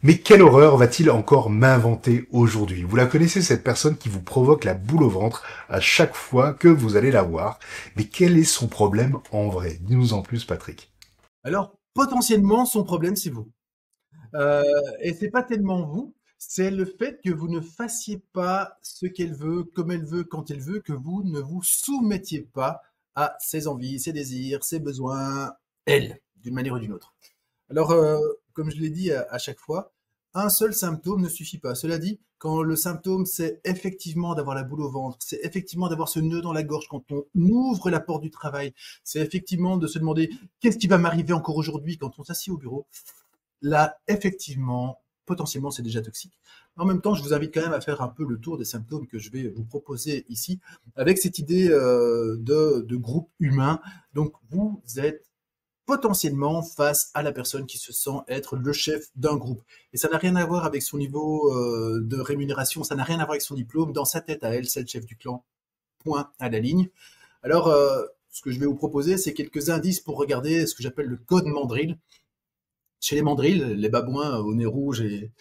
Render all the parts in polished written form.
Mais quelle horreur va-t-il encore m'inventer aujourd'hui? Vous la connaissez, cette personne qui vous provoque la boule au ventre à chaque fois que vous allez la voir. Mais quel est son problème en vrai? Dis-nous en plus, Patrick. Alors, potentiellement, son problème, c'est vous. Euh, et c'est pas tellement vous, c'est le fait que vous ne fassiez pas ce qu'elle veut, comme elle veut, quand elle veut, que vous ne vous soumettiez pas à ses envies, ses désirs, ses besoins, elle, d'une manière ou d'une autre. Alors, comme je l'ai dit à chaque fois, un seul symptôme ne suffit pas. Cela dit, quand le symptôme, c'est effectivement d'avoir la boule au ventre, c'est effectivement d'avoir ce nœud dans la gorge quand on ouvre la porte du travail, c'est effectivement de se demander qu'est-ce qui va m'arriver encore aujourd'hui quand on s'assied au bureau, là, effectivement, potentiellement, c'est déjà toxique. En même temps, je vous invite quand même à faire un peu le tour des symptômes que je vais vous proposer ici, avec cette idée de groupe humain. Donc, vous êtes potentiellement face à la personne qui se sent être le chef d'un groupe. Et ça n'a rien à voir avec son niveau de rémunération, ça n'a rien à voir avec son diplôme. Dans sa tête à elle, c'est le chef du clan. Point à la ligne. Alors, ce que je vais vous proposer, c'est quelques indices pour regarder ce que j'appelle le code mandrill. Chez les mandrills, les babouins au nez rouge et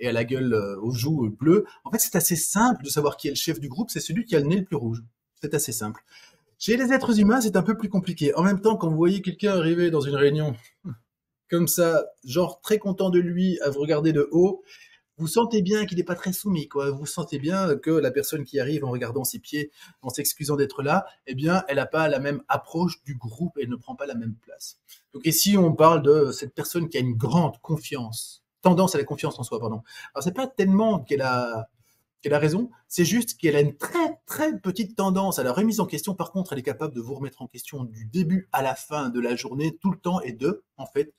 à la gueule, aux joues bleues, en fait, c'est assez simple de savoir qui est le chef du groupe, c'est celui qui a le nez le plus rouge. C'est assez simple. Chez les êtres humains, c'est un peu plus compliqué. En même temps, quand vous voyez quelqu'un arriver dans une réunion comme ça, genre très content de lui, à vous regarder de haut, vous sentez bien qu'il n'est pas très soumis, quoi. Vous sentez bien que la personne qui arrive en regardant ses pieds, en s'excusant d'être là, eh bien, elle n'a pas la même approche du groupe, elle ne prend pas la même place. Donc ici, on parle de cette personne qui a une grande confiance, tendance à la confiance en soi, pardon. Alors c'est pas tellement qu'elle a raison, c'est juste qu'elle a une très très petite tendance à la remise en question. Par contre, elle est capable de vous remettre en question du début à la fin de la journée, tout le temps, et de, en fait,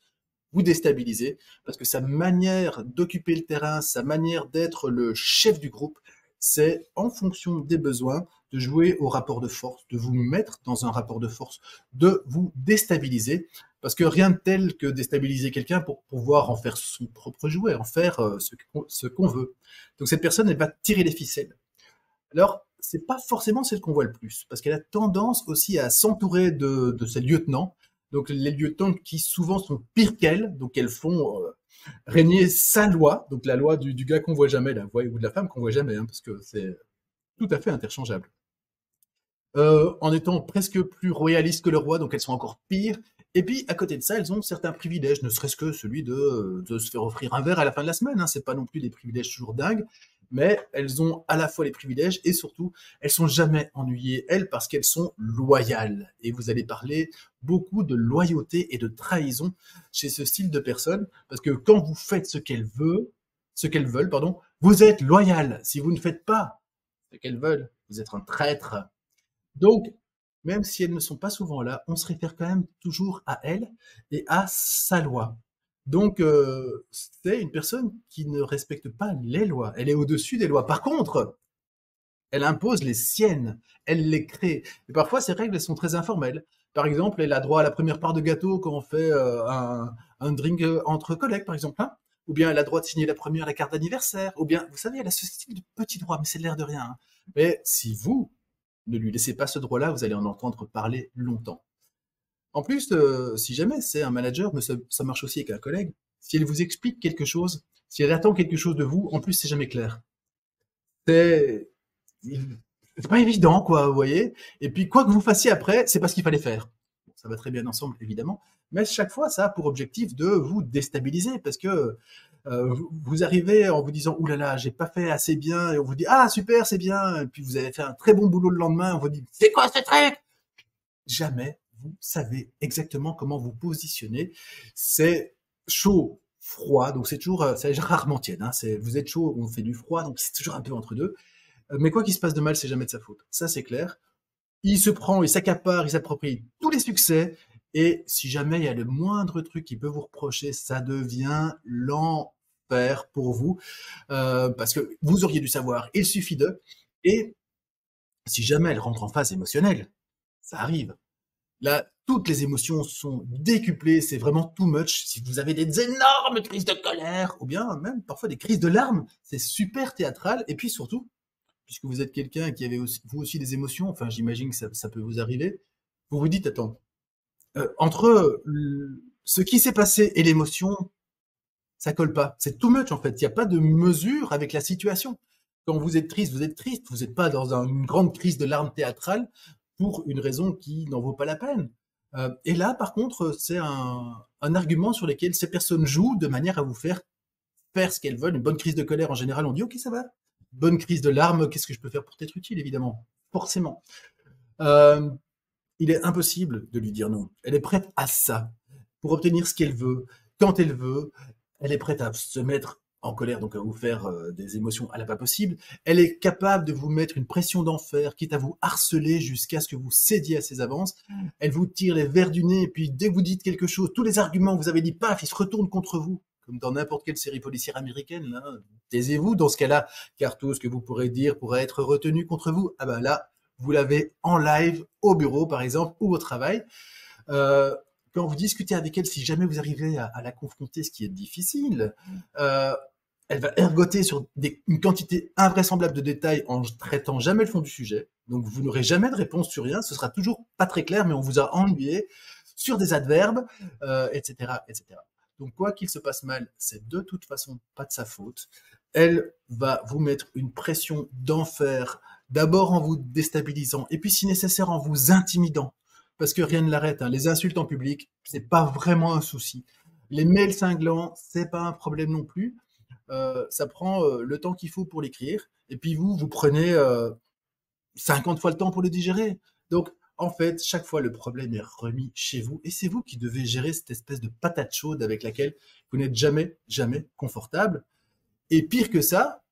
vous déstabiliser, parce que sa manière d'occuper le terrain, sa manière d'être le chef du groupe, c'est en fonction des besoins de jouer au rapport de force, de vous mettre dans un rapport de force, de vous déstabiliser, parce que rien de tel que déstabiliser quelqu'un pour pouvoir en faire son propre jouet, en faire ce qu'on veut. Donc cette personne, elle va tirer les ficelles. Alors, c'est pas forcément celle qu'on voit le plus, parce qu'elle a tendance aussi à s'entourer de ses lieutenants. Donc, les lieutenants qui souvent sont pires qu'elle, donc elles font régner sa loi, donc la loi du gars qu'on voit jamais, la voix ou de la femme qu'on voit jamais, hein, parce que c'est tout à fait interchangeable. En étant presque plus royalistes que le roi, donc elles sont encore pires. Et puis, à côté de ça, elles ont certains privilèges, ne serait-ce que celui de se faire offrir un verre à la fin de la semaine. Hein. C'est pas non plus des privilèges toujours dingues, mais elles ont à la fois les privilèges et surtout, elles sont jamais ennuyées, elles, parce qu'elles sont loyales. Et vous allez parler beaucoup de loyauté et de trahison chez ce style de personnes, parce que quand vous faites ce qu'elles veulent, pardon, vous êtes loyal. Si vous ne faites pas ce qu'elles veulent, vous êtes un traître. Donc, même si elles ne sont pas souvent là, on se réfère quand même toujours à elle et à sa loi. Donc, c'est une personne qui ne respecte pas les lois. Elle est au-dessus des lois. Par contre, elle impose les siennes. Elle les crée. Et parfois, ces règles, elles sont très informelles. Par exemple, elle a droit à la première part de gâteau quand on fait un drink entre collègues, par exemple. Hein. Ou bien elle a droit de signer la première la carte d'anniversaire. Ou bien, vous savez, elle a ce style de petits droits, mais c'est l'air de rien. Hein. Mais si vous ne lui laissez pas ce droit-là, vous allez en entendre parler longtemps. En plus, si jamais c'est un manager, mais ça marche aussi avec un collègue, si elle vous explique quelque chose, si elle attend quelque chose de vous, en plus, c'est jamais clair. C'est c'est pas évident, quoi, vous voyez. Et puis, quoi que vous fassiez après, c'est pas ce qu'il fallait faire. Bon, ça va très bien ensemble, évidemment. Mais chaque fois, ça a pour objectif de vous déstabiliser parce que vous arrivez en vous disant, ouh là là, j'ai pas fait assez bien, et on vous dit, ah super, c'est bien, et puis vous avez fait un très bon boulot le lendemain, on vous dit, c'est quoi ce truc? Jamais vous savez exactement comment vous positionner. C'est chaud, froid, donc c'est toujours, c'est rarement tiède. Hein, vous êtes chaud, on fait du froid, donc c'est toujours un peu entre deux. Mais quoi qu'il se passe de mal, c'est jamais de sa faute. Ça, c'est clair. Il se prend, il s'accapare, il s'approprie tous les succès. Et si jamais il y a le moindre truc qui peut vous reprocher, ça devient l'enfer pour vous. Parce que vous auriez dû savoir, il suffit de. Et si jamais elle rentre en phase émotionnelle, ça arrive. Là, toutes les émotions sont décuplées, c'est vraiment too much. Si vous avez des énormes crises de colère, ou bien même parfois des crises de larmes, c'est super théâtral. Et puis surtout, puisque vous êtes quelqu'un qui avait aussi, vous aussi des émotions, enfin j'imagine que ça peut vous arriver, vous vous dites, attends, entre ce qui s'est passé et l'émotion, Ça colle pas. C'est too much en fait. Il n'y a pas de mesure avec la situation. Quand vous êtes triste, vous êtes triste. Vous n'êtes pas dans une grande crise de larmes théâtrales pour une raison qui n'en vaut pas la peine. Et là, par contre, c'est un argument sur lequel ces personnes jouent de manière à vous faire ce qu'elles veulent. Une bonne crise de colère, en général, on dit ok, ça va. Bonne crise de larmes, qu'est-ce que je peux faire pour t'être utile, évidemment, forcément. Euh, il est impossible de lui dire non. Elle est prête à ça pour obtenir ce qu'elle veut, quand elle veut. Elle est prête à se mettre en colère, donc à vous faire des émotions à la pas possible. Elle est capable de vous mettre une pression d'enfer, quitte à vous harceler jusqu'à ce que vous cédiez à ses avances. Elle vous tire les vers du nez, et puis dès que vous dites quelque chose, tous les arguments que vous avez dit, paf, ils se retournent contre vous, comme dans n'importe quelle série policière américaine. Là. Taisez-vous dans ce cas-là, car tout ce que vous pourrez dire pourrait être retenu contre vous. Ah ben là, vous l'avez en live au bureau, par exemple, ou au travail. Euh, Quand vous discutez avec elle, si jamais vous arrivez à la confronter, ce qui est difficile, euh, elle va ergoter sur une quantité invraisemblable de détails en traitant jamais le fond du sujet. Donc vous n'aurez jamais de réponse sur rien, ce sera toujours pas très clair, mais on vous a ennuyé sur des adverbes, etc., etc. Donc quoi qu'il se passe mal, c'est de toute façon pas de sa faute. Elle va vous mettre une pression d'enfer, d'abord en vous déstabilisant, et puis si nécessaire en vous intimidant, parce que rien ne l'arrête. Hein. Les insultes en public, c'est pas vraiment un souci. Les mails cinglants, c'est pas un problème non plus. Ça prend le temps qu'il faut pour l'écrire, et puis vous prenez 50 fois le temps pour le digérer. Donc, en fait, chaque fois, le problème est remis chez vous, et c'est vous qui devez gérer cette espèce de patate chaude avec laquelle vous n'êtes jamais, jamais confortable. Et pire que ça,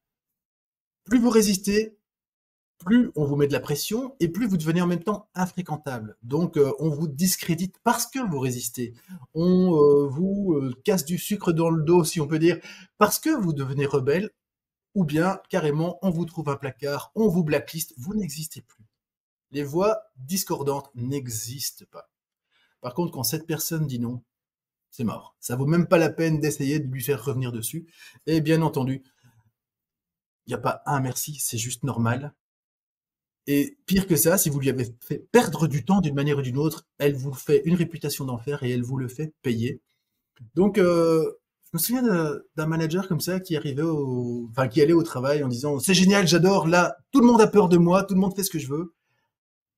plus vous résistez, plus on vous met de la pression, et plus vous devenez en même temps infréquentable. Donc, on vous discrédite parce que vous résistez. On vous casse du sucre dans le dos, si on peut dire, parce que vous devenez rebelle, ou bien carrément on vous trouve un placard, on vous blacklist, vous n'existez plus. Les voix discordantes n'existent pas. Par contre, quand cette personne dit non, c'est mort. Ça vaut même pas la peine d'essayer de lui faire revenir dessus. Et bien entendu, il n'y a pas un merci, c'est juste normal. Et pire que ça, si vous lui avez fait perdre du temps d'une manière ou d'une autre, elle vous fait une réputation d'enfer et elle vous le fait payer. Donc, je me souviens d'un manager comme ça qui arrivait enfin, qui allait au travail en disant c'est génial, j'adore, là, tout le monde a peur de moi, tout le monde fait ce que je veux.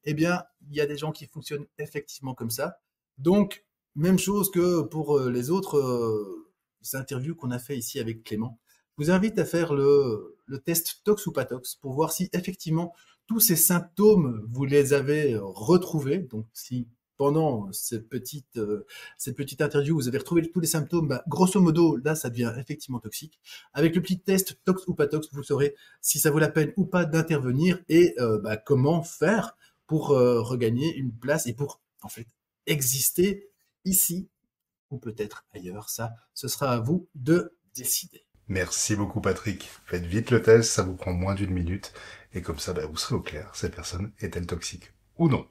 Eh bien, il y a des gens qui fonctionnent effectivement comme ça. Donc, même chose que pour les autres interviews qu'on a fait ici avec Clément. Je vous invite à faire le test tox ou pas tox pour voir si effectivement tous ces symptômes, vous les avez retrouvés. Donc, si pendant cette petite interview, vous avez retrouvé tous les symptômes, bah, grosso modo, là, ça devient effectivement toxique. Avec le petit test tox ou pas tox, vous saurez si ça vaut la peine ou pas d'intervenir et bah, comment faire pour regagner une place et pour, en fait, exister ici ou peut-être ailleurs. Ça, ce sera à vous de décider. Merci beaucoup Patrick. Faites vite le test, ça vous prend moins d'une minute. Et comme ça, bah, vous serez au clair. Cette personne est-elle toxique ou non?